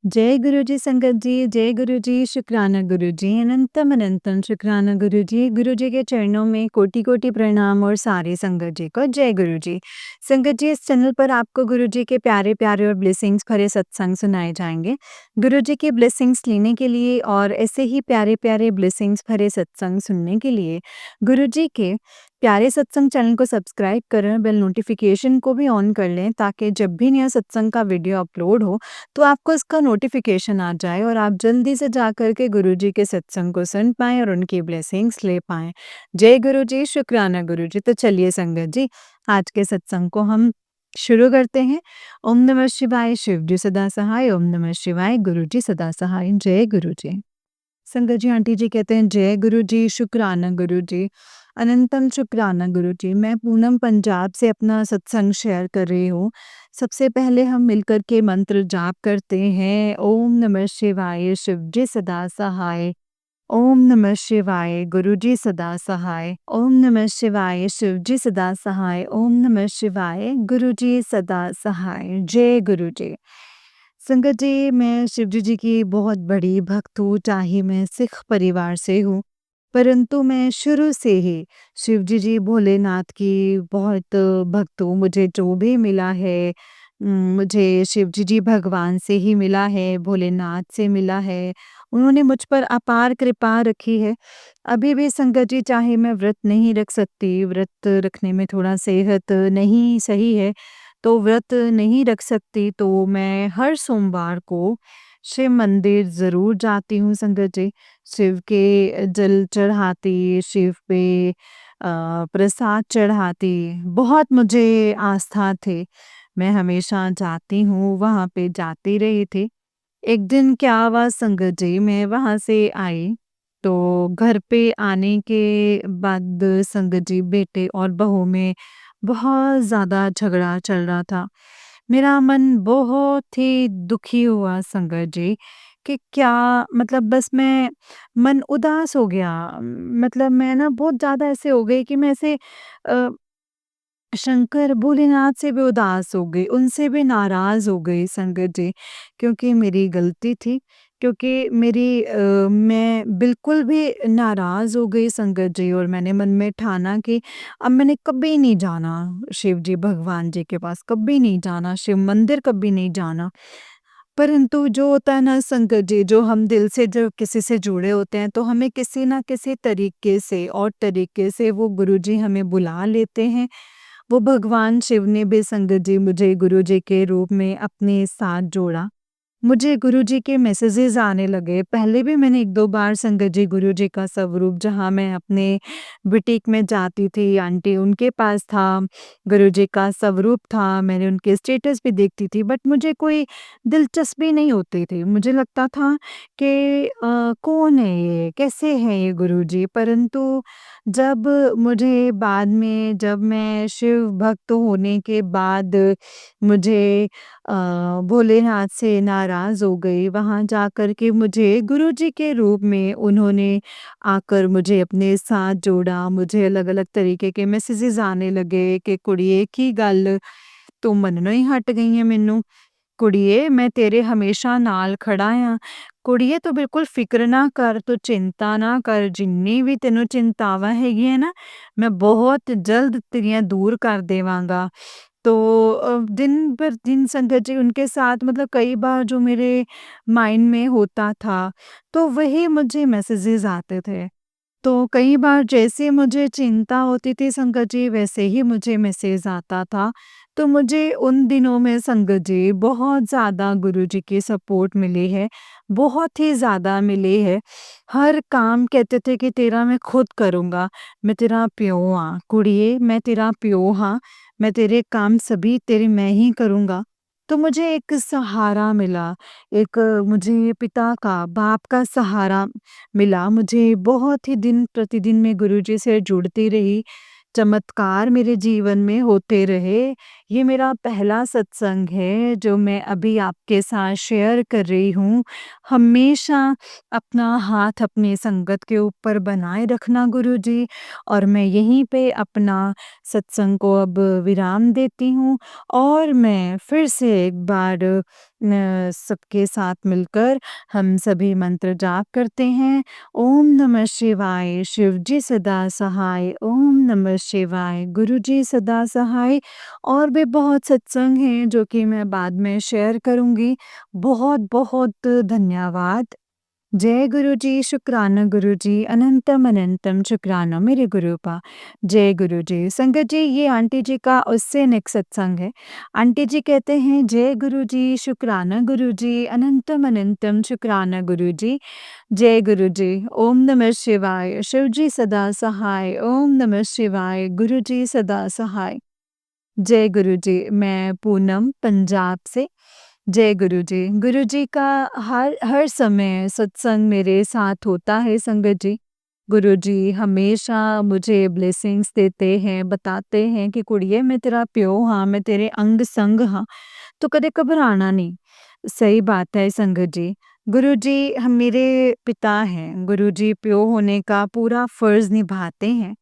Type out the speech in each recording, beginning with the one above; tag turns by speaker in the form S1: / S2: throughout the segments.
S1: जय गुरु जी संगत जी, जय गुरु जी, शुक्राना गुरु जी, अनंतम अनंतम शुक्राना गुरु जी। गुरु जी के चरणों में कोटि-कोटि प्रणाम और सारी संगत जी को जय गुरु जी। संगत जी, इस चैनल पर आपको गुरु जी के प्यारे-प्यारे और ब्लेसिंग्स भरे सत्संग सुनाए जाएँगे। गुरु जी की ब्लेसिंग्स लेने के लिए और ऐसे ही प्यारे-प्यारे ब्लेसिंग्स भरे सत्संग सुनने के लिए गुरु जी के प्यारे सत्संग चैनल को सब्सक्राइब करें, बेल नोटिफ़िकेशन को भी ऑन कर लें ताकि जब भी नया सत्संग का वीडियो अपलोड हो तो आपको इसका नोटिफिकेशन आ जाए और आप जल्दी से जाकर के गुरुजी के सत्संग को सुन पाएँ और उनकी ब्लेसिंग्स ले पाएँ। जय गुरु जी, शुक्राना गुरु जी। तो चलिए संगत जी, आज के सत्संग को हम शुरू करते हैं। ओम नमः शिवाय, शिव जी सदा सहाय, ओम नमः शिवाय, गुरु जी सदा सहाय। जय गुरु जी। संगत जी, आंटी जी कहते हैं जय गुरु जी, शुक्राना गुरु जी, अनंतम शुक्राना गुरु जी। मैं पूनम पंजाब से अपना सत्संग शेयर कर रही हूँ। सबसे पहले हम मिलकर के मंत्र जाप करते हैं। ओम नमः शिवाय, शिव जी सदा सहाय। ओम नमः शिवाय, गुरु जी सदा सहाय। ओम नमः शिवाय, शिव जी सदा सहाय। ओम नमः शिवाय, गुरु जी सदा सहाय। जय गुरु जी। संगत जी, मैं शिवजी जी की बहुत बड़ी भक्त हूँ, चाहे मैं सिख परिवार से हूँ, परंतु मैं शुरू से ही शिवजी जी भोलेनाथ की बहुत भक्त हूँ। मुझे जो भी मिला है मुझे शिवजी जी भगवान से ही मिला है, भोलेनाथ से मिला है। उन्होंने मुझ पर अपार कृपा रखी है। अभी भी संगत जी, चाहे मैं व्रत नहीं रख सकती, व्रत रखने में थोड़ा सेहत नहीं सही है, तो व्रत नहीं रख सकती, तो मैं हर सोमवार को शिव मंदिर ज़रूर जाती हूँ संगत जी। शिव के जल चढ़ाती, शिव पे प्रसाद चढ़ाती, बहुत मुझे आस्था थी। मैं हमेशा जाती हूँ, वहाँ पे जाती रही थी। एक दिन क्या हुआ संगत जी, मैं वहाँ से आई, तो घर पे आने के बाद संगत जी, बेटे और बहू में बहुत ज़्यादा झगड़ा चल रहा था। मेरा मन बहुत ही दुखी हुआ संगत जी, कि क्या मतलब बस मैं मन उदास हो गया। मतलब मैं ना बहुत ज़्यादा ऐसे हो गई कि मैं ऐसे अ शंकर भोलेनाथ से भी उदास हो गई, उनसे भी नाराज़ हो गई संगत जी, क्योंकि मेरी गलती थी, क्योंकि मैं बिल्कुल भी नाराज़ हो गई संगत जी, और मैंने मन में ठाना कि अब मैंने कभी नहीं जाना शिव जी भगवान जी के पास, कभी नहीं जाना, शिव मंदिर कभी नहीं जाना। परंतु जो होता है ना संगत जी, जो हम दिल से जब किसी से जुड़े होते हैं, तो हमें किसी ना किसी तरीके से वो गुरुजी हमें बुला लेते हैं। वो भगवान शिव ने भी संगत जी मुझे गुरुजी के रूप में अपने साथ जोड़ा। मुझे गुरुजी के मैसेजेस आने लगे। पहले भी मैंने 1-2 बार संगत जी गुरुजी का स्वरूप, जहाँ मैं अपने बुटीक में जाती थी, आंटी उनके पास था, गुरुजी का स्वरूप था, मैंने उनके स्टेटस भी देखती थी, बट मुझे कोई दिलचस्पी नहीं होती थी। मुझे लगता था कि कौन है ये? कैसे हैं ये गुरुजी? परंतु जब मुझे बाद में, जब मैं शिव भक्त होने के बाद मुझे भोलेनाथ से नाराज़ हो गई, वहाँ जाकर के मुझे गुरुजी के रूप में उन्होंने आकर मुझे अपने साथ जोड़ा। मुझे अलग-अलग तरीके के मैसेजेस आने लगे कि कुड़िए की गल तू मननों ही हट गई है मैनू। कुड़िए, मैं तेरे हमेशा नाल खड़ा ਆਂ। कुड़िए, तू बिल्कुल फ़िक्र ना कर, तू चिंता ना कर, जिन्नी भी तैनूं चिंतावां हैगीਆਂ ना, मैं बहुत जल्द तेरियां दूर कर देवांगा। तो दिन पर दिन संगत जी उनके साथ, मतलब कई बार जो मेरे माइंड में होता था, तो वही मुझे मैसेजेस आते थे। तो कई बार जैसे मुझे चिंता होती थी संगत जी, वैसे ही मुझे मैसेज आता था। तो मुझे उन दिनों में संगत जी बहुत ज़्यादा गुरुजी की सपोर्ट मिली है, बहुत ही ज़्यादा मिली है। हर काम कहते थे कि तेरा मैं खुद करूँगा, मैं तेरा प्यो हाँ, कुड़िए मैं तेरा प्यो हाँ, मैं तेरे काम सभी तेरे मैं ही करूँगा। तो मुझे एक सहारा मिला, एक मुझे पिता का, बाप का सहारा मिला। मुझे बहुत ही दिन प्रतिदिन मैं गुरुजी से जुड़ती रही, चमत्कार मेरे जीवन में होते रहे। ये मेरा पहला सत्संग है जो मैं अभी आपके साथ शेयर कर रही हूँ। हमेशा अपना हाथ अपनी संगत के ऊपर बनाए रखना गुरुजी, और मैं यहीं पे अपना सत्संग को अब विराम देती हूँ, और मैं फिर से एक बार सबके साथ मिलकर हम सभी मंत्र जाप करते हैं। ओम नमः शिवाय, शिव जी सदा सहाय। ओम नमः शिवाय, गुरु जी सदा सहाय। और भी बहुत सत्संग हैं जो कि मैं बाद में शेयर करूँगी। बहुत बहुत धन्यवाद। जय गुरु जी, शुक्राना गुरु जी, अनंतम अनंतम शुक्राना मेरे गुरुपा। जय गुरु जी। संगत जी, ये आंटी जी का उससे नेक्स्ट सत्संग है। आंटी जी कहते हैं, जय गुरु जी, शुक्राना गुरु जी, अनंतम अनंतम शुक्राना गुरु जी। जय गुरु जी। ओम नमः शिवाय, शिव जी सदा सहाय। ओम नमः शिवाय, गुरु जी सदा सहाय। जय गुरु जी। मैं पूनम पंजाब से। जय गुरु जी। गुरु जी का हर हर समय सत्संग मेरे साथ होता है संगत जी। गुरु जी हमेशा मुझे ब्लेसिंग्स देते हैं, बताते हैं कि कुड़िए मैं तेरा प्यो हाँ, मैं तेरे अंग संग हाँ, तो कदे घबराना नहीं। सही बात है संगत जी। गुरु जी हम मेरे पिता हैं, गुरु जी प्यो होने का पूरा फर्ज निभाते हैं।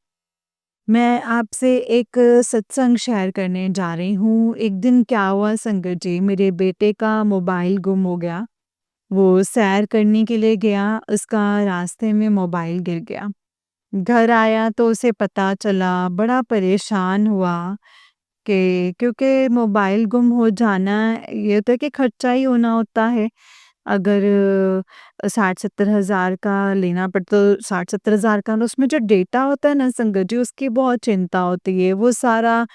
S1: मैं आपसे एक सत्संग शेयर करने जा रही हूँ। एक दिन क्या हुआ संगत जी, मेरे बेटे का मोबाइल गुम हो गया। वो सैर करने के लिए गया, उसका रास्ते में मोबाइल गिर गया। घर आया तो उसे पता चला, बड़ा परेशान हुआ कि क्योंकि मोबाइल गुम हो जाना ये होता है कि खर्चा ही होना होता है। अगर 60-70 हज़ार का लेना पड़ता तो 60-70 हज़ार का, उसमें जो डेटा होता है ना संगत जी, उसकी बहुत चिंता होती है। वो सारा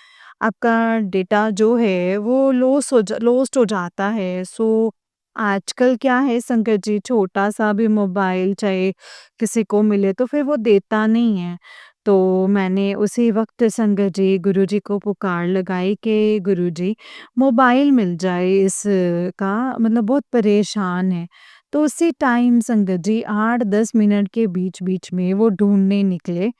S1: आपका डेटा जो है वो लॉस्ट हो जाता है। सो आजकल क्या है संगत जी, छोटा सा भी मोबाइल चाहे किसी को मिले तो फिर वो देता नहीं है। तो मैंने उसी वक्त संगत जी गुरुजी को पुकार लगाई कि गुरुजी मोबाइल मिल जाए इसका, मतलब बहुत परेशान है। तो उसी टाइम संगत जी 8-10 मिनट के बीच-बीच में वो ढूँढने निकले।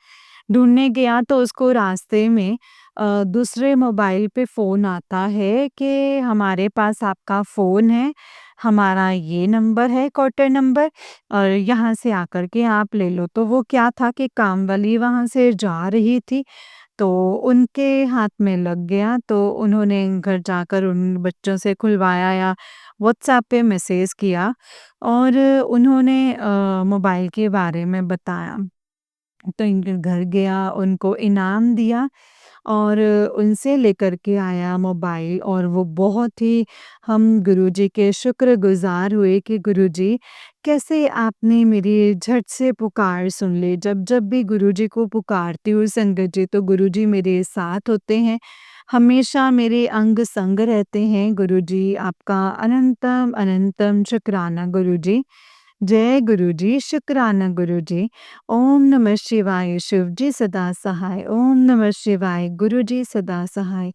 S1: ढूँढने गया तो उसको रास्ते में दूसरे मोबाइल पे फ़ोन आता है कि हमारे पास आपका फ़ोन है, हमारा ये नंबर है क्वार्टर नंबर और यहाँ से आकर के आप ले लो। तो वो क्या था कि काम वाली वहाँ से जा रही थी, तो उनके हाथ में लग गया, तो उन्होंने घर जाकर उन बच्चों से खुलवाया या व्हाट्सएप पे मैसेज किया और उन्होंने मोबाइल के बारे में बताया। तो इनके घर गया, उनको इनाम दिया और उनसे लेकर के आया मोबाइल और वो बहुत ही हम गुरुजी के शुक्रगुज़ार हुए कि गुरुजी कैसे आपने मेरी झट से पुकार सुन ली। जब भी गुरुजी को पुकारती हूँ संगत जी, तो गुरुजी मेरे साथ होते हैं, हमेशा मेरे अंग संग रहते हैं। गुरुजी आपका अनंतम अनंतम शुक्राना गुरुजी। जय गुरुजी, शुक्राना गुरुजी। ओम नमः शिवाय, शिव जी सदा सहाय। ओम नमः शिवाय, गुरुजी सदा सहाय।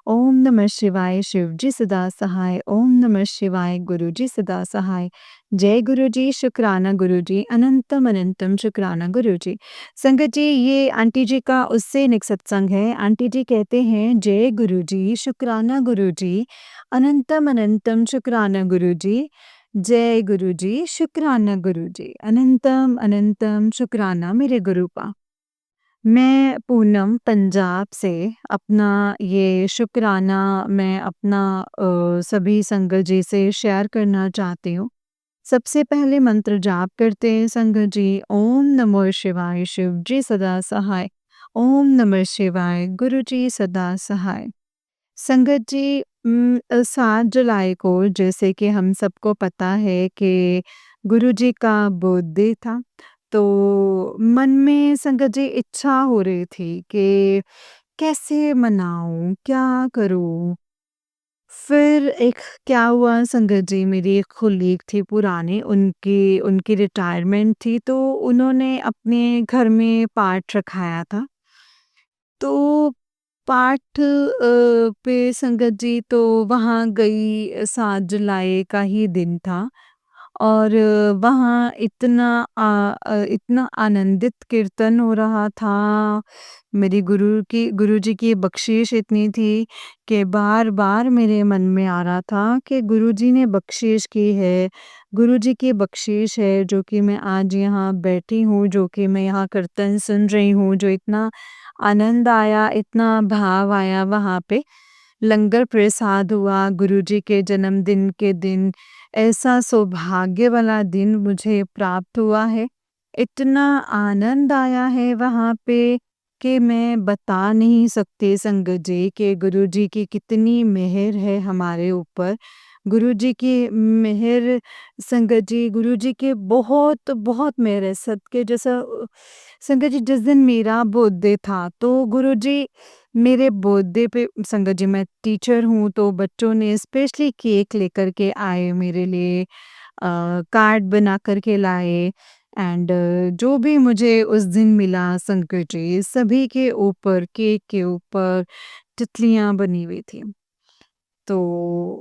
S1: ओम नमः शिवाय, शिव जी सदा सहाय। ओम नमः शिवाय, गुरुजी सदा सहाय। जय गुरुजी, शुक्राना गुरुजी, अनंतम अनंतम शुक्राना गुरुजी। संगत जी, ये आंटी जी का उससे नेक्स्ट सत्संग है। आंटी जी कहते हैं, जय गुरुजी, शुक्राना गुरुजी, अनंतम अनंतम शुक्राना गुरुजी। जय गुरुजी, शुक्राना गुरुजी, अनंतम अनंतम शुक्राना मेरे गुरुपा। मैं पूनम पंजाब से अपना ये शुक्राना मैं अपना सभी संगत जी से शेयर करना चाहती हूँ। सबसे पहले मंत्र जाप करते हैं संगत जी। ओम नमः शिवाय, शिव जी सदा सहाय। ओम नमः शिवाय, गुरु जी सदा सहाय। संगत जी 7 जुलाई को जैसे कि हम सबको पता है कि गुरुजी का बर्थडे था, तो मन में संगत जी इच्छा हो रही थी कि कैसे मनाऊँ, क्या करूँ? फिर एक क्या हुआ संगत जी, मेरी एक कोलीग थी पुरानी, उनकी उनकी रिटायरमेंट थी, तो उन्होंने अपने घर में पाठ रखाया था। तो पाठ पे संगत जी तो वहाँ गई, 7 जुलाई का ही दिन था और वहाँ इतना आनंदित कीर्तन हो रहा था। मेरी गुरुजी की बख्शीश इतनी थी कि बार-बार मेरे मन में आ रहा था कि गुरुजी ने बख्शीश की है, गुरुजी की बख्शीश है जो कि मैं आज यहाँ बैठी हूँ, जो कि मैं यहाँ कीर्तन सुन रही हूँ, जो इतना आनंद आया, इतना भाव आया वहाँ पे। लंगर प्रसाद हुआ गुरुजी के जन्मदिन के दिन। ऐसा सौभाग्य वाला दिन मुझे प्राप्त हुआ है। इतना आनंद आया है वहाँ पे कि मैं बता नहीं सकती संगत जी कि गुरुजी की कितनी मेहर है हमारे ऊपर। गुरुजी की मेहर संगत जी, गुरुजी के बहुत बहुत मेहर है सबके जैसा। संगत जी जिस दिन मेरा बर्थडे था तो गुरुजी मेरे बर्थडे पे, संगत जी मैं टीचर हूँ तो बच्चों ने स्पेशली केक लेकर के आए मेरे लिए, कार्ड बना कर के लाए। एंड जो भी मुझे उस दिन मिला संकट जी, सभी के ऊपर केक के ऊपर तितलियां बनी हुई थी। तो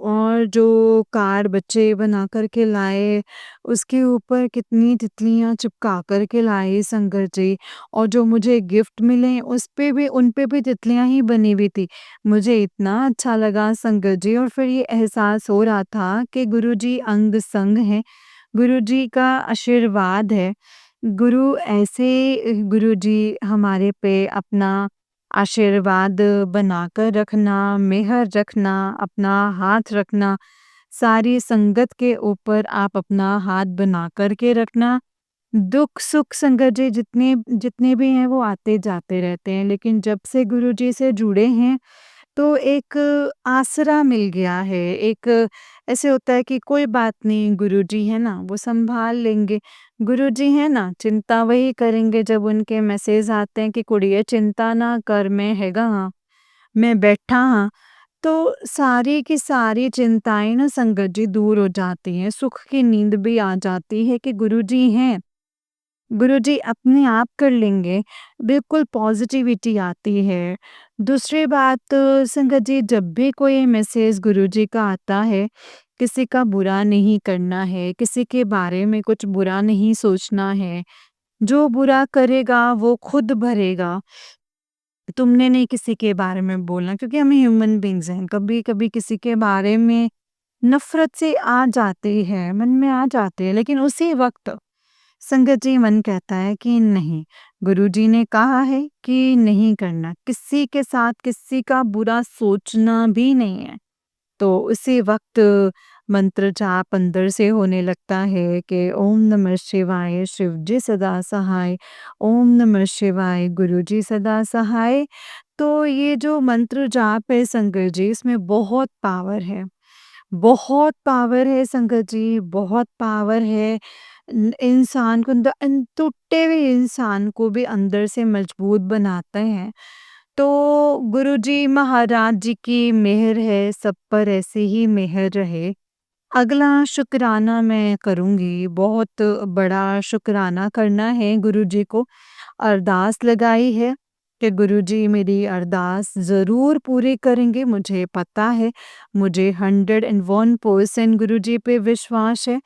S1: और जो कार्ड बच्चे बना कर के लाए, उसके ऊपर कितनी तितलियां चिपका कर के लाए संकट जी। और जो मुझे गिफ्ट मिले उस पे भी, उन पे भी तितलियां ही बनी हुई थी। मुझे इतना अच्छा लगा संगत जी, और फिर ये एहसास हो रहा था कि गुरुजी अंग संग हैं, गुरुजी का आशीर्वाद है। गुरु ऐसे गुरुजी हमारे पे अपना आशीर्वाद बनाकर रखना, मेहर रखना, अपना हाथ रखना, सारी संगत के ऊपर आप अपना हाथ बना कर के रखना। दुख-सुख संगत जी जितने जितने भी हैं वो आते जाते रहते हैं, लेकिन जब से गुरुजी से जुड़े हैं तो एक आसरा मिल गया है। एक ऐसे होता है कि कोई बात नहीं, गुरुजी है ना वो सँभाल लेंगे। गुरुजी है ना चिंता वही करेंगे जब उनके मैसेज आते हैं कि कुड़िए चिंता ना कर, मैं हैगा हाँ, मैं बैठा हाँ। तो सारी की सारी चिंताएँ ना संगत जी दूर हो जाती हैं, सुख की नींद भी आ जाती है कि गुरुजी हैं। गुरुजी अपने आप कर लेंगे, बिल्कुल पॉज़िटिविटी आती है। दूसरी बात संगत जी, जब भी कोई मैसेज गुरुजी का आता है, किसी का बुरा नहीं करना है, किसी के बारे में कुछ बुरा नहीं सोचना है। जो बुरा करेगा वो खुद भरेगा। तुमने नहीं किसी के बारे में बोलना, क्योंकि हम ह्यूमन बीइंग्स हैं, कभी-कभी किसी के बारे में नफ़रत से आ जाती है, मन में आ जाती है, लेकिन उसी वक़्त संगत जी मन कहता है कि नहीं, गुरुजी ने कहा है कि नहीं करना, किसी के साथ किसी का बुरा सोचना भी नहीं है। तो उसी वक़्त मंत्र जाप अंदर से होने लगता है कि ओम नमः शिवाय, शिव जी सदा सहाय, ओम नमः शिवाय, गुरु जी सदा सहाय। तो ये जो मंत्र जाप है संगत जी, इसमें बहुत पावर है। बहुत पावर है संगत जी, बहुत पावर है। इंसान को टूटे हुए इंसान को भी अंदर से मजबूत बनाते हैं। तो गुरुजी महाराज जी की मेहर है, सब पर ऐसे ही मेहर रहे। अगला शुक्राना मैं करूँगी, बहुत बड़ा शुक्राना करना है गुरुजी को। अरदास लगाई है कि गुरुजी मेरी अरदास ज़रूर पूरी करेंगे, मुझे पता है। मुझे 101% गुरुजी पे विश्वास है।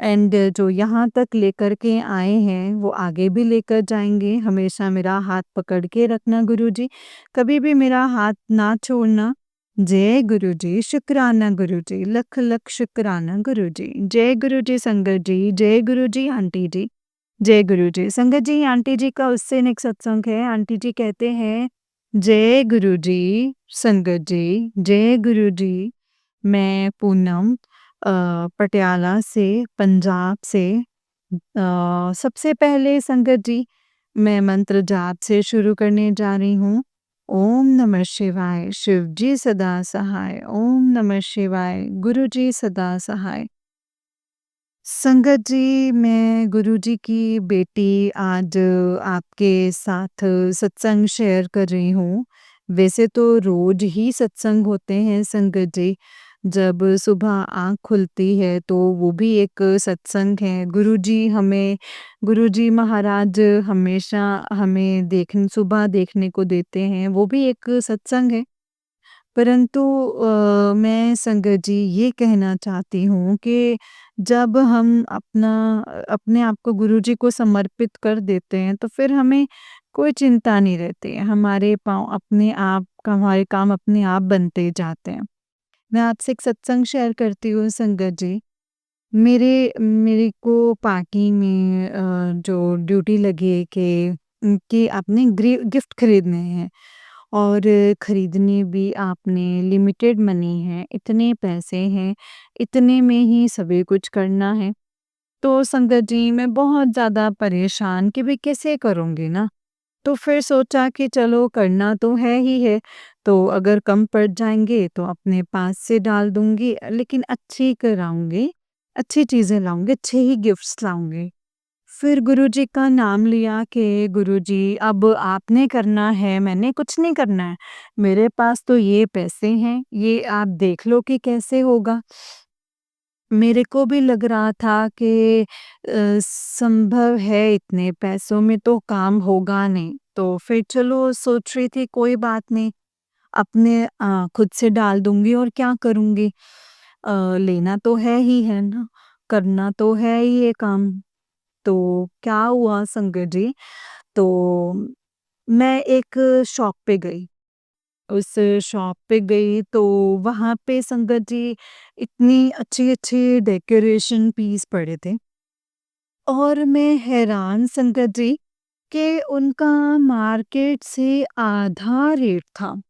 S1: एंड जो यहाँ तक लेकर के आए हैं वो आगे भी लेकर जाएँगे। हमेशा मेरा हाथ पकड़ के रखना गुरुजी, कभी भी मेरा हाथ ना छोड़ना। जय गुरुजी, शुक्राना गुरुजी, लख लख शुक्राना गुरुजी। जय गुरुजी संगत जी, जय गुरुजी आंटी जी। जय गुरुजी। संगत जी, आंटी जी का उस दिन एक सत्संग है, आंटी जी कहते हैं, जय गुरुजी संगत जी, जय गुरुजी। मैं पूनम पटियाला से, पंजाब से। सबसे पहले संगत जी, मैं मंत्र जाप से शुरू करने जा रही हूँ। ओम नमः शिवाय, शिव जी सदा सहाय, ओम नमः शिवाय, गुरु जी सदा सहाय। संगत जी, मैं गुरुजी की बेटी आज आपके साथ सत्संग शेयर कर रही हूँ। वैसे तो रोज ही सत्संग होते हैं संगत जी। जब सुबह आँख खुलती है तो वो भी एक सत्संग है। गुरुजी महाराज हमेशा हमें सुबह देखने को देते हैं, वो भी एक सत्संग है। परंतु मैं संगत जी ये कहना चाहती हूँ कि जब हम अपने आप को गुरुजी को समर्पित कर देते हैं तो फिर हमें कोई चिंता नहीं रहती है। हमारे काम अपने आप बनते जाते हैं। मैं आपसे एक सत्संग शेयर करती हूँ संगत जी। मेरे को पार्टी में जो ड्यूटी लगी है कि आपने गिफ्ट खरीदने हैं। और खरीदनी भी आपने लिमिटेड मनी है, इतने पैसे हैं, इतने में ही सभी कुछ करना है। तो संगत जी मैं बहुत ज़्यादा परेशान कि भई कैसे करूँगी ना? तो फिर सोचा कि चलो करना तो है ही है, तो अगर कम पड़ जाएँगे तो अपने पास से डाल दूँगी, लेकिन अच्छी कराऊँगी, अच्छी चीज़ें लाऊँगी, अच्छे ही गिफ्ट्स लाऊँगी। फिर गुरुजी का नाम लिया कि गुरुजी अब आपने करना है, मैंने कुछ नहीं करना है। मेरे पास तो ये पैसे हैं, ये आप देख लो कि कैसे होगा। मेरे को भी लग रहा था कि संभव है इतने पैसों में तो काम होगा नहीं। तो फिर चलो सोच रही थी कोई बात नहीं, अपने खुद से डाल दूँगी और क्या करूँगी? लेना तो है ही है ना, करना तो है ही ये काम। तो क्या हुआ संगत जी, तो मैं एक शॉप पे गई। उस शॉप पे गई तो वहाँ पे संगत जी इतनी अच्छी-अच्छी डेकोरेशन पीस पड़े थे और मैं हैरान संगत जी कि उनका मार्केट से आधा रेट था।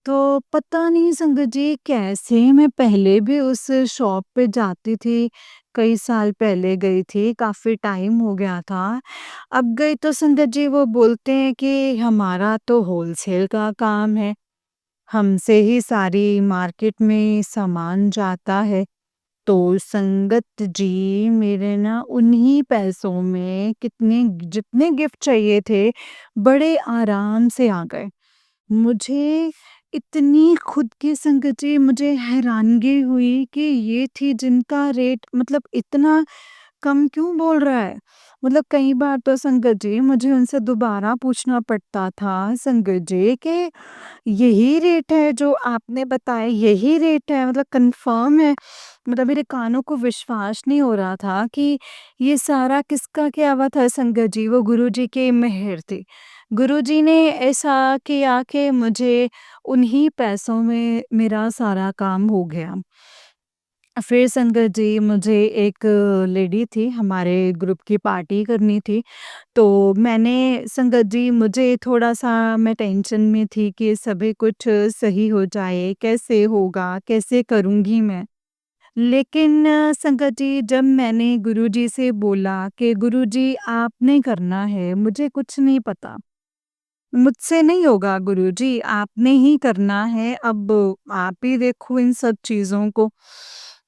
S1: तो पता नहीं संगत जी कैसे मैं पहले भी उस शॉप पे जाती थी, कई साल पहले गई थी, काफ़ी टाइम हो गया था। अब गई तो संगत जी वो बोलते हैं कि हमारा तो होलसेल का काम है, हमसे ही सारी मार्केट में सामान जाता है। तो संगत जी मेरे ना उन्हीं पैसों में कितने जितने गिफ्ट चाहिए थे, बड़े आराम से आ गए। मुझे इतनी खुद की संगत जी मुझे हैरानगी हुई कि ये थी जिनका रेट मतलब इतना कम क्यों बोल रहा है? मतलब कई बार तो संगत जी मुझे उनसे दोबारा पूछना पड़ता था संगत जी कि यही रेट है जो आपने बताया, यही रेट है मतलब कन्फर्म है? मतलब मेरे कानों को विश्वास नहीं हो रहा था कि ये सारा किसका किया हुआ था संगत जी, वो गुरुजी के मेहर थी। गुरुजी ने ऐसा किया कि मुझे उन्हीं पैसों में मेरा सारा काम हो गया। फिर संगत जी मुझे एक लेडी थी, हमारे ग्रुप की पार्टी करनी थी, तो मैंने संगत जी मुझे थोड़ा-सा मैं टेंशन में थी कि सभी कुछ सही हो जाए, कैसे होगा, कैसे करूँगी मैं? लेकिन संगत जी जब मैंने गुरुजी से बोला कि गुरुजी आपने करना है, मुझे कुछ नहीं पता। मुझसे नहीं होगा गुरुजी, आपने ही करना है, अब आप ही देखो इन सब चीज़ों को।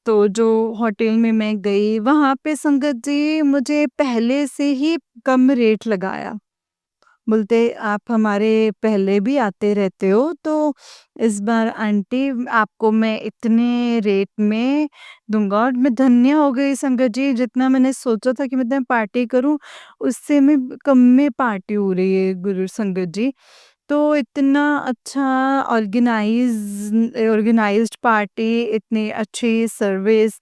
S1: तो जो होटल में मैं गई, वहाँ पे संगत जी मुझे पहले से ही कम रेट लगाया। बोलते आप हमारे पहले भी आते रहते हो तो इस बार आंटी आपको मैं इतने रेट में दूँगा और मैं धन्य हो गई संगत जी जितना मैंने सोचा था कि मैं पार्टी करूँ उससे में कम में पार्टी हो रही है गुरु संगत जी। तो इतना अच्छा ऑर्गेनाइज्ड पार्टी, इतनी अच्छी सर्विस,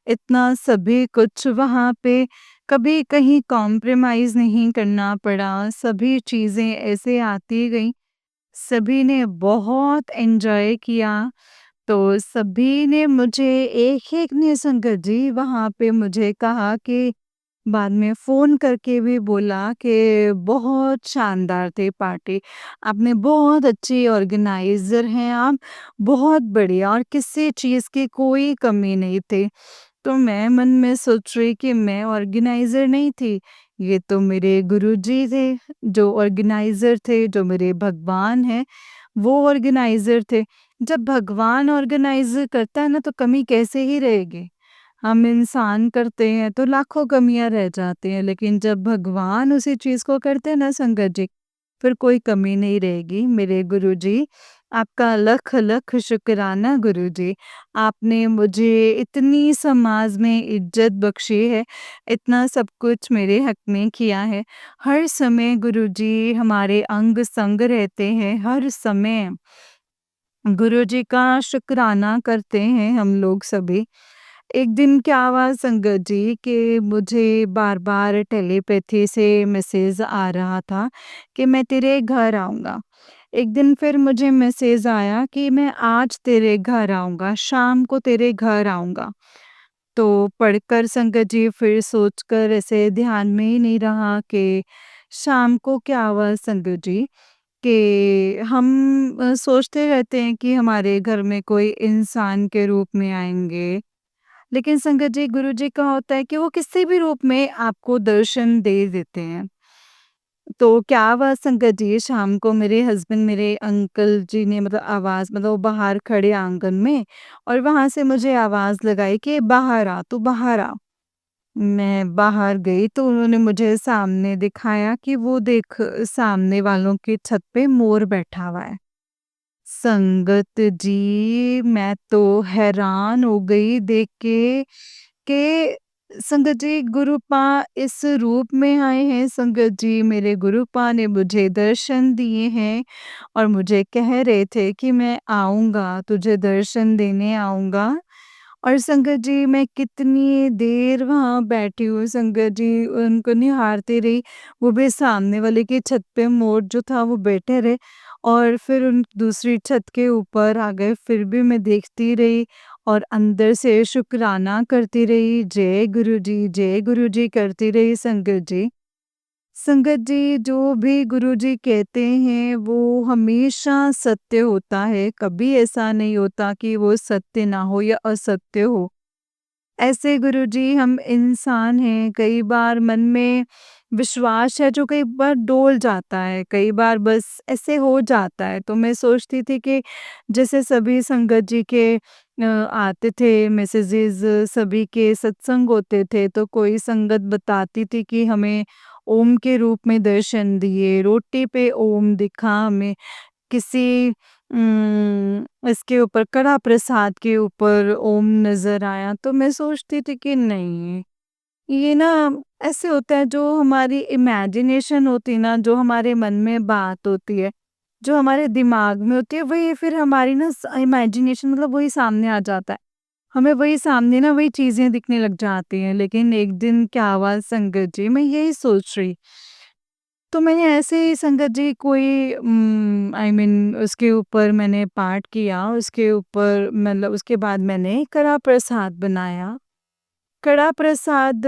S1: इतना सभी कुछ वहाँ पे कभी कहीं कॉम्प्रोमाइज़ नहीं करना पड़ा, सभी चीज़ें ऐसे आती गईं, सभी ने बहुत एन्जॉय किया। तो सभी ने मुझे एक-एक ने संगत जी वहाँ पे मुझे कहा कि बाद में फ़ोन करके भी बोला कि बहुत शानदार थी पार्टी, आपने बहुत अच्छी ऑर्गेनाइज़र हैं आप, बहुत बढ़िया और किसी चीज़ की कोई कमी नहीं थी। तो मैं मन में सोच रही कि मैं ऑर्गेनाइज़र नहीं थी, ये तो मेरे गुरुजी थे, जो ऑर्गेनाइज़र थे, जो मेरे भगवान हैं, वो ऑर्गेनाइज़र थे। जब भगवान ऑर्गेनाइज़ करता है ना तो कमी कैसे ही रहेगी? हम इंसान करते हैं तो लाखों कमियाँ रह जाती हैं, लेकिन जब भगवान उसी चीज़ को करते हैं ना संगत जी, फिर कोई कमी नहीं रहेगी। मेरे गुरुजी, आपका लख-लख शुक्राना गुरुजी। आपने मुझे इतनी समाज में इज़्ज़त बख्शी है, इतना सब कुछ मेरे हक में किया है। हर समय गुरुजी हमारे अंग-संग रहते हैं, हर समय गुरुजी का शुक्राना करते हैं हम लोग सभी। एक दिन क्या हुआ संगत जी कि मुझे बार-बार टेलीपैथी से मैसेज आ रहा था कि मैं तेरे घर आऊँगा। एक दिन फिर मुझे मैसेज आया कि मैं आज तेरे घर आऊँगा, शाम को तेरे घर आऊँगा। तो पढ़कर संगत जी फिर सोचकर ऐसे ध्यान में ही नहीं रहा कि शाम को क्या हुआ संगत जी कि हम सोचते रहते हैं कि हमारे घर में कोई इंसान के रूप में आएँगे, लेकिन संगत जी गुरुजी का होता है कि वो किसी भी रूप में आपको दर्शन दे देते हैं। तो क्या हुआ संगत जी, शाम को मेरे हस्बैंड, मेरे अंकल जी ने मतलब आवाज़, मतलब वो बाहर खड़े आंगन में, और वहाँ से मुझे आवाज़ लगाई कि बाहर आ, तू बाहर आ। मैं बाहर गई तो उन्होंने मुझे सामने दिखाया कि वो देख, सामने वालों की छत पे मोर बैठा हुआ है। संगत जी मैं तो हैरान हो गई देख के कि संगत जी गुरुपा इस रूप में आए हैं। संगत जी मेरे गुरुपा ने मुझे दर्शन दिए हैं और मुझे कह रहे थे कि मैं आऊँगा, तुझे दर्शन देने आऊँगा। और संगत जी मैं कितनी देर वहाँ बैठी हूँ, संगत जी उनको निहारती रही। वो भी सामने वाले की छत पे मोर जो था वो बैठे रहे, और फिर उन दूसरी छत के ऊपर आ गए, फिर भी मैं देखती रही और अंदर से शुक्राना करती रही, जय गुरु जी करती रही संगत जी। संगत जी जो भी गुरुजी कहते हैं वो हमेशा सत्य होता है, कभी ऐसा नहीं होता कि वो सत्य ना हो या असत्य हो। ऐसे गुरुजी, हम इंसान हैं, कई बार मन में विश्वास है जो कई बार डोल जाता है, कई बार बस ऐसे हो जाता है। तो मैं सोचती थी कि जैसे सभी संगत जी के आते थे मैसेजेस, सभी के सत्संग होते थे, तो कोई संगत बताती थी कि हमें ओम के रूप में दर्शन दिए, रोटी पे ओम दिखा हमें, किसी इसके ऊपर कड़ा प्रसाद के ऊपर ओम नज़र आया। तो मैं सोचती थी कि नहीं, ये ना ऐसे होता है, जो हमारी इमेजिनेशन होती है ना, जो हमारे मन में बात होती है, जो हमारे दिमाग में होती है, वही फिर हमारी ना इमेजिनेशन, मतलब वही सामने आ जाता है। हमें वही सामने ना वही चीज़ें दिखने लग जाती हैं। लेकिन एक दिन क्या हुआ संगत जी, मैं यही सोच रही, तो मैंने ऐसे ही संगत जी कोई आई मीन उसके ऊपर मैंने पाठ किया, उसके ऊपर मतलब उसके बाद मैंने कड़ा प्रसाद बनाया। कड़ा प्रसाद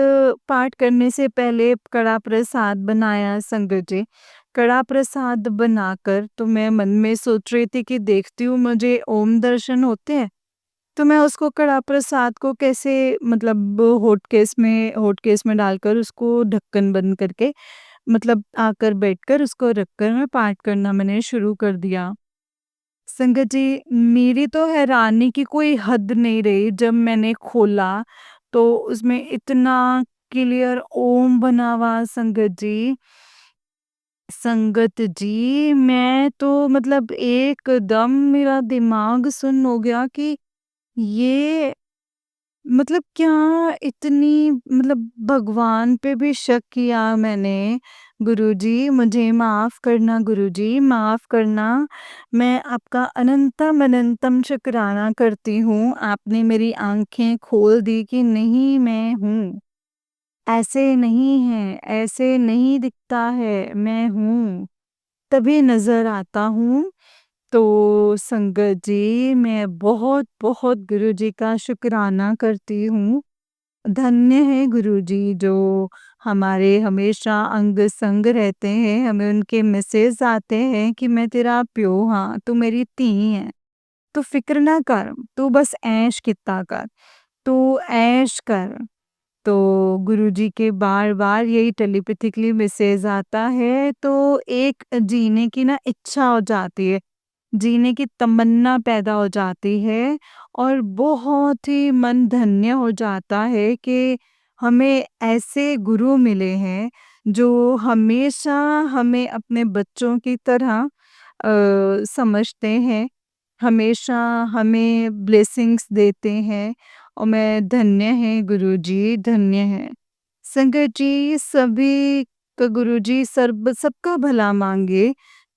S1: पाठ करने से पहले कड़ा प्रसाद बनाया संगत जी। कड़ा प्रसाद बनाकर तो मैं मन में सोच रही थी कि देखती हूँ मुझे ओम दर्शन होते हैं, तो मैं उसको कड़ा प्रसाद को कैसे, मतलब हॉटकेस में डालकर उसको ढक्कन बंद करके, मतलब आकर बैठकर उसको रखकर मैं पाठ करना मैंने शुरू कर दिया। संगत जी मेरी तो हैरानी की कोई हद नहीं रही, जब मैंने खोला तो उसमें इतना क्लियर ओम बना हुआ संगत जी। संगत जी मैं तो मतलब एकदम मेरा दिमाग सुन्न हो गया कि ये, मतलब क्या इतनी, मतलब भगवान पे भी शक किया मैंने। गुरुजी मुझे माफ़ करना, गुरुजी माफ़ करना। मैं आपका अनंतम अनंतम शुक्राना करती हूँ। आपने मेरी आँखें खोल दी कि नहीं मैं हूँ। ऐसे नहीं है, ऐसे नहीं दिखता है, मैं हूँ। तभी नज़र आता हूँ। तो संगत जी मैं बहुत-बहुत गुरुजी का शुक्राना करती हूँ। धन्य है गुरुजी जो हमारे हमेशा अंग-संग रहते हैं, हमें उनके मैसेज आते हैं कि मैं तेरा प्यो हाँ, तू मेरी धी है, तू फ़िक्र ना कर, तू बस ऐश कित्ता कर, तू ऐश कर। तो गुरुजी के बार-बार यही टेलीपैथिकली मैसेज आता है, तो एक जीने की ना इच्छा हो जाती है, जीने की तमन्ना पैदा हो जाती है, और बहुत ही मन धन्य हो जाता है कि हमें ऐसे गुरु मिले हैं जो हमेशा हमें अपने बच्चों की तरह समझते हैं, हमेशा हमें ब्लेसिंग्स देते हैं, और मैं धन्य है गुरुजी, धन्य है। संगत जी सभी का गुरुजी सर्ब सबका भला मांगे।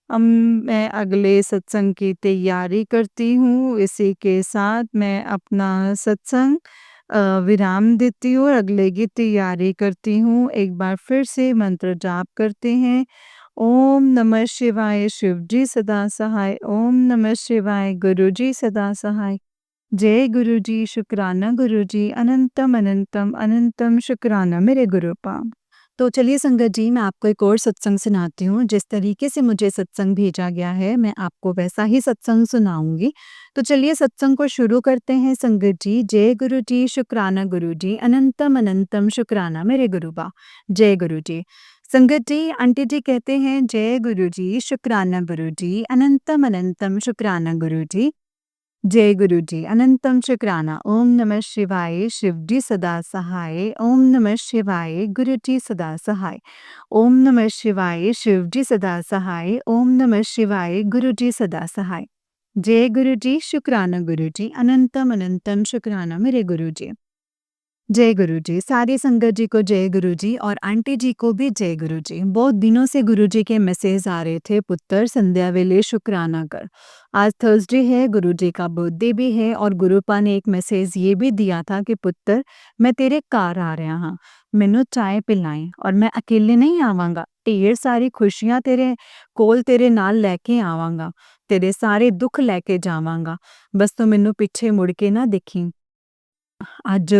S1: अब मैं अगले सत्संग की तैयारी करती हूँ। इसी के साथ मैं अपना सत्संग विराम देती हूँ और अगले की तैयारी करती हूँ। एक बार फिर से मंत्र जाप करते हैं। ओम नमः शिवाय, शिव जी सदा सहाय। ओम नमः शिवाय, गुरु जी सदा सहाय। जय गुरु जी, शुक्राना गुरु जी, अनंतम अनंतम अनंतम शुक्राना मेरे गुरुपा। तो चलिए संगत जी, मैं आपको एक और सत्संग सुनाती हूँ। जिस तरीके से मुझे सत्संग भेजा गया है, मैं आपको वैसा ही सत्संग सुनाऊँगी। तो चलिए सत्संग को शुरू करते हैं संगत जी। जय गुरु जी, शुक्राना गुरु जी, अनंतम अनंतम शुक्राना मेरे गुरुबा। जय गुरु जी। संगत जी, आंटी जी कहते हैं जय गुरु जी, शुक्राना गुरु जी, अनंतम अनंतम शुक्राना गुरु जी। जय गुरु जी, अनंतम शुक्राना। ओम नमः शिवाय, शिव जी सदा सहाय। ओम नमः शिवाय, गुरु जी सदा सहाय। ओम नमः शिवाय, शिव जी सदा सहाय। ओम नमः शिवाय, गुरु जी सदा सहाय। जय गुरु जी, शुक्राना गुरु जी, अनंतम अनंतम शुक्राना मेरे गुरु जी। जय गुरु जी। सारी संगत जी को जय गुरु जी और आंटी जी को भी जय गुरु जी। बहुत दिनों से गुरु जी के मैसेज आ रहे थे, पुत्र संध्या वेले शुक्राना कर। आज थर्सडे है, गुरु जी का बर्थडे भी है और गुरुपा ने एक मैसेज ये भी दिया था कि पुत्र मैं तेरे घर आ रहा हाँ, मैनू चाय पिलाएं और मैं अकेले नहीं आवांगा, ढेर सारी खुशियां तेरे कोल तेरे नाल लेके आवांगा, तेरे सारे दुख लेके जावांगा, बस तू मैनू पीछे मुड़ के ना देखी। आज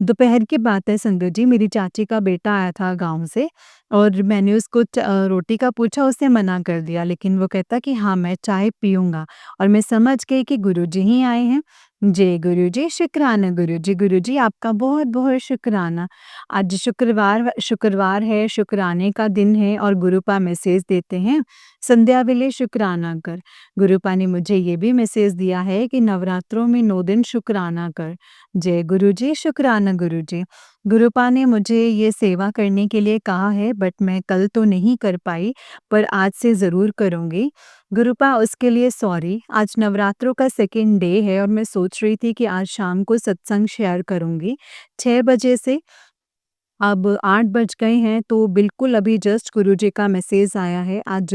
S1: दोपहर की बात है संगत जी, मेरी चाची का बेटा आया था गाँव से और मैंने उसको रोटी का पूछा, उसने मना कर दिया, लेकिन वो कहता कि हाँ, मैं चाय पीऊँगा और मैं समझ गई कि गुरुजी ही आए हैं। जय गुरुजी, शुक्राना गुरुजी। गुरुजी आपका बहुत-बहुत शुक्राना। आज शुक्रवार है, शुक्राने का दिन है और गुरुपा मैसेज देते हैं, संध्या वेले शुक्राना कर। गुरुपा ने मुझे ये भी मैसेज दिया है कि नवरात्रों में 9 दिन शुक्राना कर। जय गुरुजी, शुक्राना गुरुजी। गुरुपा ने मुझे ये सेवा करने के लिए कहा है, बट मैं कल तो नहीं कर पाई, पर आज से ज़रूर करूँगी। गुरुपा उसके लिए सॉरी। आज नवरात्रों का सेकंड डे है और मैं सोच रही थी कि आज शाम को सत्संग शेयर करूँगी 6 बजे से। अब 8 बज गए हैं तो बिल्कुल अभी जस्ट गुरुजी का मैसेज आया है। आज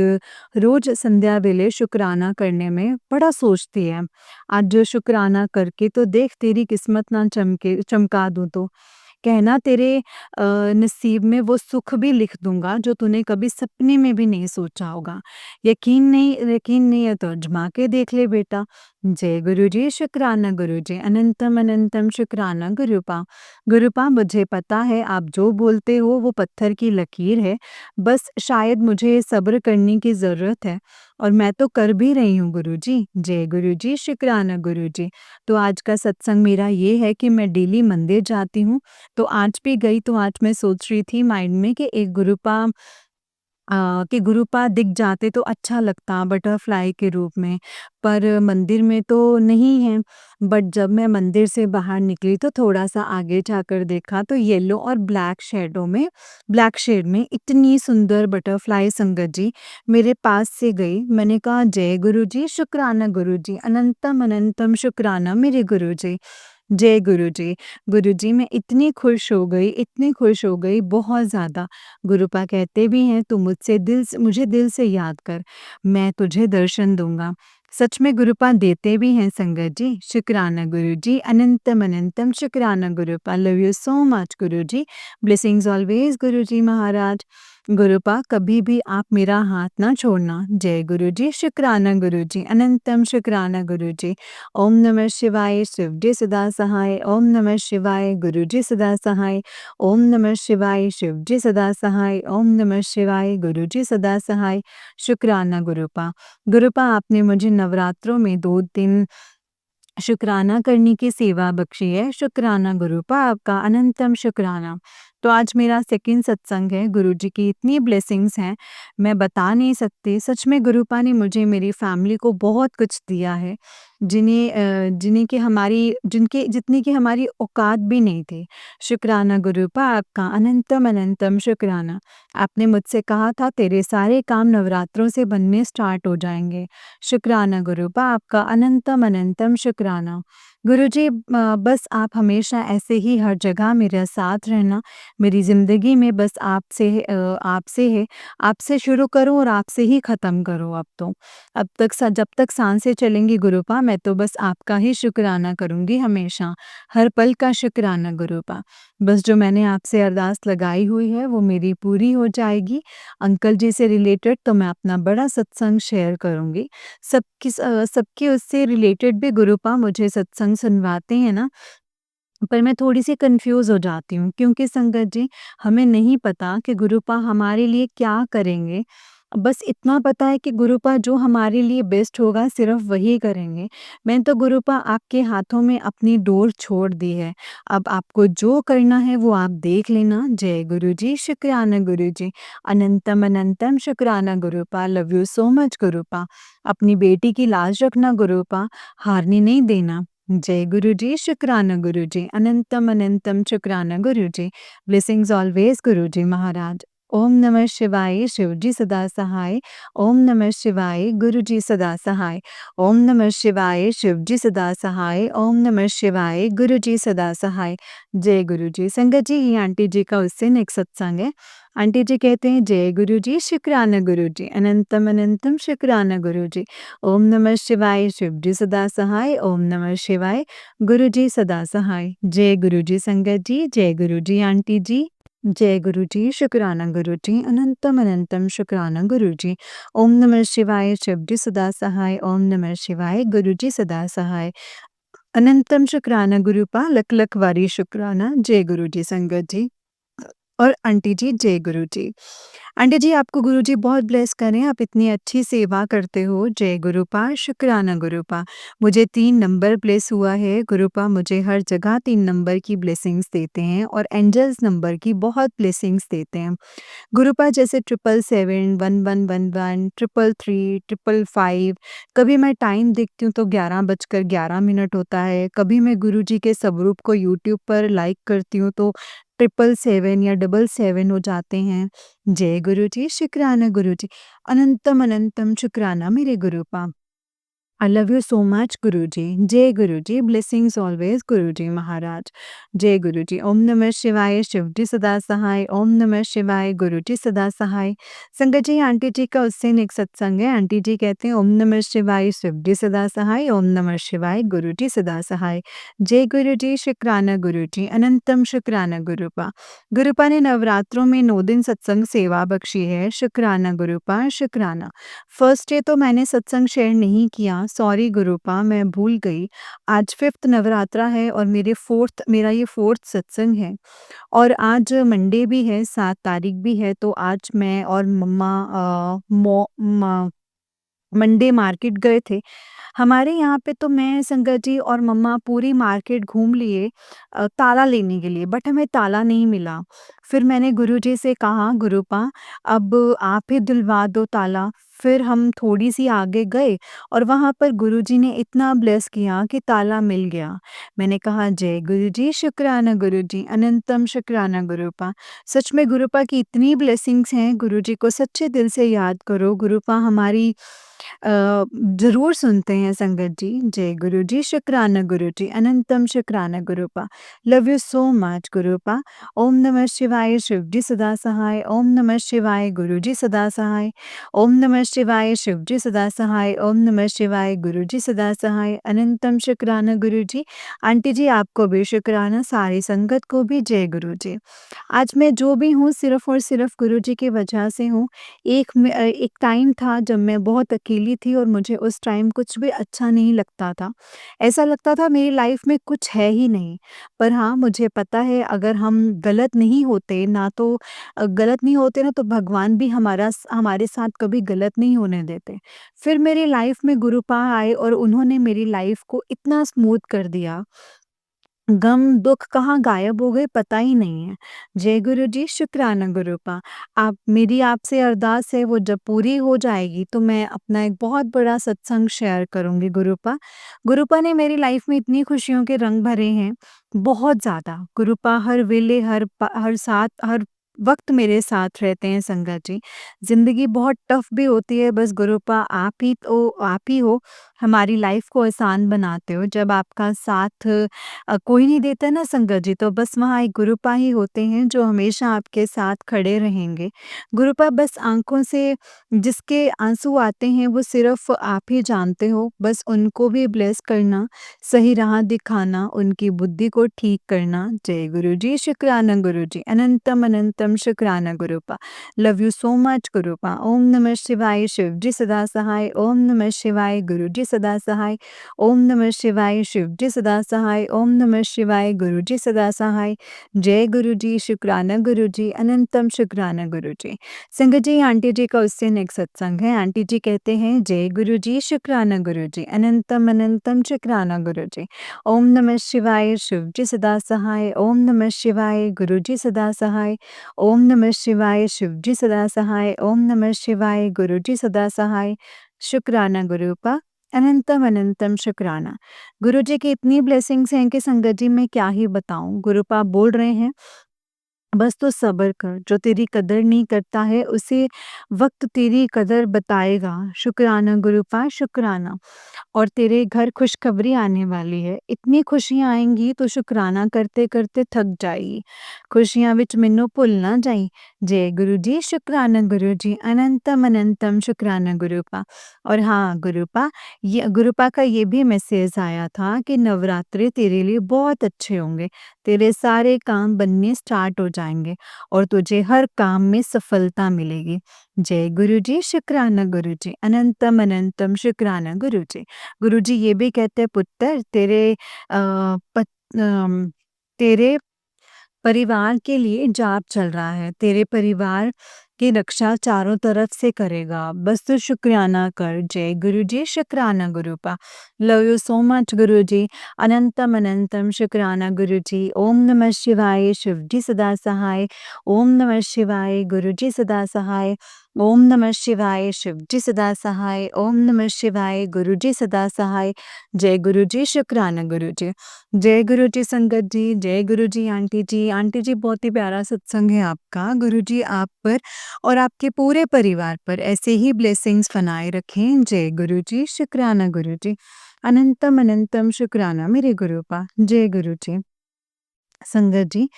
S1: रोज़ संध्या वेले शुक्राना करने में बड़ा सोचती है। आज शुक्राना करके तो देख तेरी किस्मत ना चमका दूँ तो। कहना तेरे नसीब में वो सुख भी लिख दूँगा जो तूने कभी सपने में भी नहीं सोचा होगा। यकीन नहीं है तो आज़मा के देख ले बेटा। जय गुरुजी, शुक्राना गुरुजी, अनंतम अनंतम शुक्राना गुरुपा। गुरुपा मुझे पता है आप जो बोलते हो वो पत्थर की लकीर है, बस शायद मुझे सब्र करने की ज़रूरत है और मैं तो कर भी रही हूँ गुरुजी। जय गुरुजी, शुक्राना गुरुजी। तो आज का सत्संग मेरा ये है कि मैं डेली मंदिर जाती हूँ, तो आज भी गई तो आज मैं सोच रही थी माइंड में कि एक कि गुरुपा दिख जाते तो अच्छा लगता बटरफ्लाई के रूप में, पर मंदिर में तो नहीं है। बट जब मैं मंदिर से बाहर निकली तो थोड़ा-सा आगे जाकर देखा तो येलो और ब्लैक शेड में इतनी सुंदर बटरफ्लाई संगत जी मेरे पास से गई। मैंने कहा जय गुरुजी, शुक्राना गुरुजी, अनंतम अनंतम शुक्राना मेरे गुरुजी। जय गुरुजी। गुरुजी मैं इतनी खुश हो गई बहुत ज़्यादा। गुरुपा कहते भी हैं तू मुझे दिल से याद कर, मैं तुझे दर्शन दूँगा। सच में गुरुपा देते भी हैं संगत जी। शुक्राना गुरुजी, अनंतम अनंतम शुक्राना गुरुपा। Love you so much Guruji. Blessings always Guruji महाराज। गुरुपा कभी भी आप मेरा हाथ ना छोड़ना। जय गुरुजी, शुक्राना गुरुजी, अनंतम शुक्राना गुरुजी। ओम नमः शिवाय, शिव जी सदा सहाय। ओम नमः शिवाय, गुरु जी सदा सहाय। ओम नमः शिवाय, शिव जी सदा सहाय। ओम नमः शिवाय, गुरु जी सदा सहाय। शुक्राना गुरुपा। गुरुपा आपने मुझे नवरात्रों में 2 दिन शुक्राना करने की सेवा बख्शी है। शुक्राना गुरुपा आपका अनंतम शुक्राना। तो आज मेरा सेकंड सत्संग है। गुरुजी की इतनी ब्लेसिंग्स हैं, मैं बता नहीं सकती। सच में गुरुपा ने मुझे मेरी फैमिली को बहुत कुछ दिया है, जिन्हें कि हमारी जिनके जितनी कि हमारी औकात भी नहीं थी। शुक्राना गुरुपा आपका अनंतम अनंतम शुक्राना। आपने मुझसे कहा था तेरे सारे काम नवरात्रों से बनने स्टार्ट हो जाएँगे। शुक्राना गुरुपा आपका अनंतम अनंतम शुक्राना। गुरुजी बस आप हमेशा ऐसे ही हर जगह मेरा साथ रहना, मेरी ज़िंदगी में बस आपसे है, आपसे शुरू करूँ और आपसे ही ख़त्म करूँ अब तो। जब तक साँसें चलेंगी गुरुपा मैं तो बस आपका ही शुक्राना करूँगी हमेशा, हर पल का शुक्राना गुरुपा। बस जो मैंने आपसे अरदास लगाई हुई है वो मेरी पूरी हो जाएगी। अंकल जी से रिलेटेड तो मैं अपना बड़ा सत्संग शेयर करूँगी। सबके उससे रिलेटेड भी गुरुपा मुझे सत्संग सुनवाते हैं ना, पर मैं थोड़ी-सी कन्फ्यूज़ हो जाती हूँ क्योंकि संगत जी, हमें नहीं पता कि गुरुपा हमारे लिए क्या करेंगे। बस इतना पता है कि गुरुपा जो हमारे लिए बेस्ट होगा सिर्फ़ वही करेंगे। मैंने तो गुरुपा आपके हाथों में अपनी डोर छोड़ दी है। अब आपको जो करना है वो आप देख लेना। जय गुरुजी, शुक्राना गुरुजी। अनंतम अनंतम शुक्राना गुरुपा। Love you so much गुरुपा। अपनी बेटी की लाज रखना गुरुपा, हारने नहीं देना। जय गुरुजी, शुक्राना गुरुजी। अनंतम अनंतम शुक्राना गुरुजी। ब्लेसिंग्स ऑलवेज गुरुजी महाराज। ओम नमः शिवाय, शिवजी सदा सहाय। ओम नमः शिवाय, गुरुजी सदा सहाय। ओम नमः शिवाय, शिवजी सदा सहाय। ओम नमः शिवाय, गुरुजी सदा सहाय। जय गुरुजी। संगत जी, ये आंटी जी का उससे नेक्स्ट सत्संग है। आंटी जी कहते हैं, जय गुरुजी, शुक्राना गुरुजी। अनंतम अनंतम शुक्राना गुरुजी। ओम नमः शिवाय, शिवजी सदा सहाय। ओम नमः शिवाय, गुरुजी सदा सहाय। जय गुरुजी संगत जी, जय गुरुजी आंटी जी। जय गुरुजी, शुक्राना गुरुजी। अनंतम अनंतम शुक्राना गुरुजी। ओम नमः शिवाय, शिवजी सदा सहाय। ओम नमः शिवाय, गुरुजी सदा सहाय। अनंतम शुक्राना गुरुपा, लख लख वारी शुक्राना। जय गुरुजी संगत जी। और आंटी जी, जय गुरुजी। आंटी जी, आपको गुरुजी बहुत ब्लेस करें, आप इतनी अच्छी सेवा करते हो। जय गुरुपा, शुक्राना गुरुपा। मुझे 3 नंबर ब्लेस हुआ है, गुरुपा मुझे हर जगह 3 नंबर की ब्लेसिंग्स देते हैं और एंजल्स नंबर की बहुत ब्लेसिंग्स देते हैं। गुरुपा जैसे 777, 1111, 333, 555, कभी मैं टाइम देखती हूँ तो 11:11 होता है, कभी मैं गुरुजी के स्वरूप को यूट्यूब पर लाइक करती हूँ तो 777 या 777 हो जाते हैं। जय गुरुजी, शुक्राना गुरुजी। अनंतम अनंतम शुक्राना मेरे गुरुपा। I love you so much Guruji. जय गुरुजी, ब्लेसिंग्स ऑलवेज गुरुजी महाराज। जय गुरुजी। ओम नमः शिवाय, शिवजी सदा सहाय। ओम नमः शिवाय, गुरुजी सदा सहाय। संगत जी, आंटी जी का उससे एक सत्संग है। आंटी जी कहते हैं, ओम नमः शिवाय, शिवजी सदा सहाय। ओम नमः शिवाय, गुरुजी सदा सहाय। जय गुरुजी, शुक्राना गुरुजी। अनंतम शुक्राना गुरुपा। गुरुपा ने नवरात्रों में 9 दिन सत्संग सेवा बख्शी है। शुक्राना गुरुपा, शुक्राना। फर्स्ट डे तो मैंने सत्संग शेयर नहीं किया, सॉरी गुरुपा, मैं भूल गई। आज 5th नवरात्रा है और मेरा ये 4th सत्संग है और आज मंडे भी है, 7 तारीख भी है, तो आज मैं और मम्मा अ, मो म मंडे मार्केट गए थे। हमारे यहाँ पे तो मैं, संगत जी और मम्मा पूरी मार्केट घूम लिए ताला लेने के लिए, बट हमें ताला नहीं मिला। फिर मैंने गुरुजी से कहा, गुरुपा अब आप ही दिलवा दो ताला। फिर हम थोड़ी-सी आगे गए और वहाँ पर गुरुजी ने इतना ब्लेस किया कि ताला मिल गया। मैंने कहा, जय गुरुजी, शुक्राना गुरुजी, अनंतम शुक्राना गुरुपा। सच में गुरुपा की इतनी ब्लेसिंग्स हैं, गुरुजी को सच्चे दिल से याद करो, गुरुपा हमारी ज़रूर सुनते हैं संगत जी। जय गुरुजी, शुक्राना गुरुजी, अनंतम शुक्राना गुरुपा। Love you so much गुरुपा। ओम नमः शिवाय, शिवजी सदा सहाय। ओम नमः शिवाय, गुरुजी सदा सहाय। ओम नमः शिवाय, शिवजी सदा सहाय। ओम नमः शिवाय, गुरुजी सदा सहाय। अनंतम शुक्राना गुरुजी। आंटी जी, आपको भी शुक्राना, सारी संगत को भी जय गुरुजी। आज मैं जो भी हूँ सिर्फ़ और सिर्फ़ गुरुजी की वजह से हूँ। एक टाइम था जब मैं बहुत अकेली थी और मुझे उस टाइम कुछ भी अच्छा नहीं लगता था। ऐसा लगता था मेरी लाइफ़ में कुछ है ही नहीं। पर हाँ, मुझे पता है अगर हम गलत नहीं होते ना तो गलत नहीं होते ना तो भगवान भी हमारे साथ कभी गलत नहीं होने देते। फिर मेरी लाइफ़ में गुरुपा आए और उन्होंने मेरी लाइफ़ को इतना स्मूथ कर दिया, गम, दुःख कहाँ गायब हो गए पता ही नहीं है। जय गुरुजी, शुक्राना गुरुपा। आप मेरी आपसे अरदास है वो जब पूरी हो जाएगी तो मैं अपना एक बहुत बड़ा सत्संग शेयर करूँगी गुरुपा। गुरुपा ने मेरी लाइफ में इतनी खुशियों के रंग भरे हैं, बहुत ज़्यादा। गुरुपा हर वेले, हर वक़्त मेरे साथ रहते हैं संगत जी। ज़िंदगी बहुत टफ़ भी होती है, बस गुरुपा आप ही हो, हमारी लाइफ को आसान बनाते हो। जब आपका साथ कोई नहीं देता ना संगत जी, तो बस वहाँ एक गुरुपा ही होते हैं जो हमेशा आपके साथ खड़े रहेंगे। गुरुपा बस आँखों से जिसके आँसू आते हैं वो सिर्फ़ आप ही जानते हो, बस उनको भी ब्लेस करना, सही राह दिखाना, उनकी बुद्धि को ठीक करना। जय गुरुजी, शुक्राना गुरुजी। अनंतम अनंतम अनंतम शुक्राना गुरुपा। Love you so much गुरुपा। ओम नमः शिवाय, शिव जी सदा सहाय। ओम नमः शिवाय, गुरु जी सदा सहाय। ओम नमः शिवाय, शिव जी सदा सहाय। ओम नमः शिवाय, गुरु जी सदा सहाय। जय गुरु जी, शुक्राना गुरु जी, अनंतम शुक्राना गुरु जी। संगत जी, आंटी जी का उससे नेक्स्ट सत्संग है। आंटी जी कहते हैं, जय गुरु जी, शुक्राना गुरु जी, अनंतम अनंतम शुक्राना गुरु जी। ओम नमः शिवाय, शिव जी सदा सहाय। ओम नमः शिवाय, गुरु जी सदा सहाय। ओम नमः शिवाय, शिव जी सदा सहाय। ओम नमः शिवाय, गुरु जी सदा सहाय। शुक्राना गुरुपा, अनंतम अनंतम शुक्राना। गुरु जी की इतनी ब्लेसिंग्स हैं कि संगत जी मैं क्या ही बताऊं। गुरुपा बोल रहे हैं, बस तो सब्र कर, जो तेरी कदर नहीं करता है उसे वक्त तेरी कदर बताएगा। शुक्राना गुरुपा, शुक्राना। और तेरे घर खुशखबरी आने वाली है। इतनी खुशियाँ आएँगी तो शुकराना करते-करते थक जाएगी। खुशियाँ विच मैनू भुल ना जाईं। जय गुरु जी, शुकराना गुरु जी, अनंतम अनंतम शुकराना गुरुपा। और हाँ गुरुपा, ये गुरुपा का ये भी मैसेज आया था कि नवरात्रे तेरे लिए बहुत अच्छे होंगे। तेरे सारे काम बनने स्टार्ट हो जाएँगे और तुझे हर काम में सफलता मिलेगी। जय गुरु जी, शुकराना गुरु जी, अनंतम अनंतम शुकराना गुरु जी। गुरुजी ये भी कहते हैं, पुत्र तेरे तेरे परिवार के लिए जाप चल रहा है। तेरे परिवार की रक्षा चारों तरफ से करेगा। बस तू शुक्राना कर। जय गुरु जी, शुक्राना गुरुपा। लव यू सो मच गुरु जी, अनंतम अनंतम शुक्राना गुरु जी। ओम नमः शिवाय, शिव जी सदा सहाय। ओम नमः शिवाय, गुरु जी सदा सहाय। ओम नमः शिवाय, शिव जी सदा सहाय। ओम नमः शिवाय, गुरु जी सदा सहाय। जय गुरु जी, शुक्राना गुरु जी। जय गुरु जी संगत जी, जय गुरु जी आंटी जी। आंटी जी बहुत ही प्यारा सत्संग है आपका। गुरु जी आप पर और आपके पूरे परिवार पर ऐसे ही ब्लेसिंग्स बनाए रखें। जय गुरु जी, शुक्राना गुरु जी, अनंतम अनंतम शुक्राना मेरे गुरुपा। जय गुरु जी। संगत जी,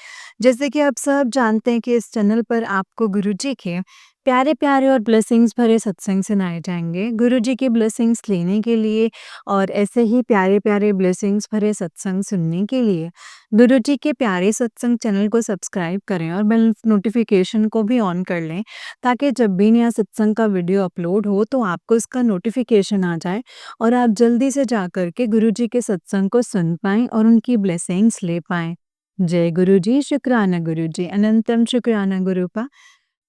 S1: जैसे कि आप सब जानते हैं कि इस चैनल पर आपको गुरु जी के प्यारे-प्यारे और ब्लेसिंग्स भरे सत्संग सुनाए जाएँगे। गुरु जी की ब्लेसिंग्स लेने के लिए और ऐसे ही प्यारे-प्यारे ब्लेसिंग्स भरे सत्संग सुनने के लिए गुरु जी के प्यारे सत्संग चैनल को सब्सक्राइब करें और बेल नोटिफ़िकेशन को भी ऑन कर लें, ताकि जब भी नया सत्संग का वीडियो अपलोड हो तो आपको इसका नोटिफ़िकेशन आ जाए और आप जल्दी से जाकर के गुरु जी के सत्संग को सुन पाएँ और उनकी ब्लेसिंग्स ले पाएँ। जय गुरु जी, शुक्राना गुरु जी, अनंतम शुक्राना गुरुपा।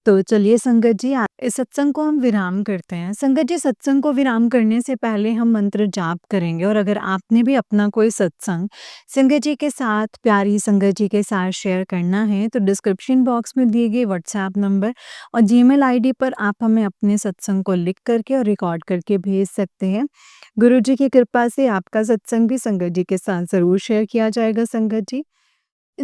S1: तो चलिए संगत जी, इस सत्संग को हम विराम करते हैं। संगत जी, सत्संग को विराम करने से पहले हम मंत्र जाप करेंगे और अगर आपने भी अपना कोई सत्संग संगत जी के साथ, प्यारी संगत जी के साथ शेयर करना है तो डिस्क्रिप्शन बॉक्स में दिए गए व्हाट्सएप नंबर और जीमेल आईडी पर आप हमें अपने सत्संग को लिख करके और रिकॉर्ड करके भेज सकते हैं। गुरु जी की कृपा से आपका सत्संग भी संगत जी के साथ ज़रूर शेयर किया जाएगा संगत जी।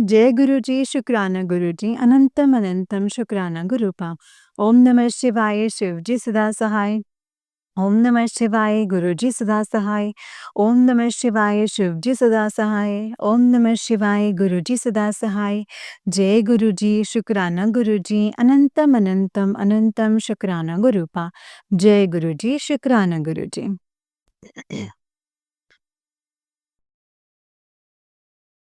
S1: जय गुरु जी, शुक्राना गुरु जी, अनंतम अनंतम शुक्राना गुरुपा। ओम नमः शिवाय, शिव जी सदा सहाय। ओम नमः शिवाय, गुरु जी सदा सहाय। ओम नमः शिवाय, शिव जी सदा सहाय। ओम नमः शिवाय, गुरु जी सदा सहाय। जय गुरु जी, शुक्राना गुरु जी, अनंतम अनंतम अनंतम शुक्राना गुरुपा। जय गुरु जी, शुक्राना गुरु जी।